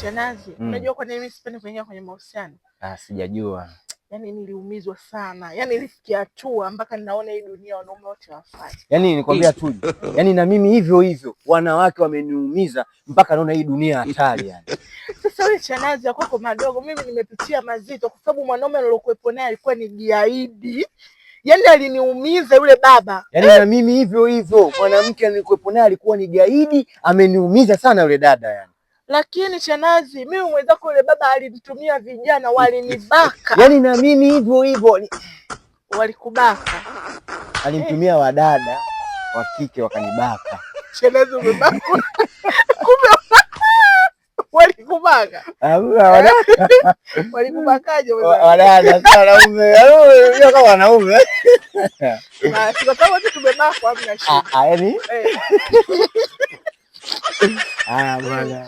Chanazi, unajua kwa nini mimi sipendi kuingia kwenye mahusiano? Sijajua. Yaani niliumizwa sana. Yaani nilifikia hatua mpaka ninaona hii dunia wanaume wote hawafai. Yaani nikwambia tu. Yaani na mimi hivyo hivyo wanawake wameniumiza mpaka naona hii dunia hatari yani. Sasa wewe Chanazi ya kwako madogo, mimi nimepitia mazito kwa sababu mwanaume nilokuepo naye alikuwa ni gaidi. Yaani aliniumiza yule baba. Yaani na mimi hivyo hivyo mwanamke nilikuepo naye alikuwa ni gaidi, ameniumiza sana yule dada yani. Lakini Chanazi, mimi mwenzako yule baba alinitumia vijana walinibaka. Yaani na mimi hivyo hivyo walikubaka. Alinitumia wadada wa kike wakanibaka. Chanazi umebakwa. Kumbe walikubaka. Walikubakaje wewe? Wadada sana wanaume kama wanaume. Basi kwa sababu tumebakwa hamna shida. Yaani Bwana.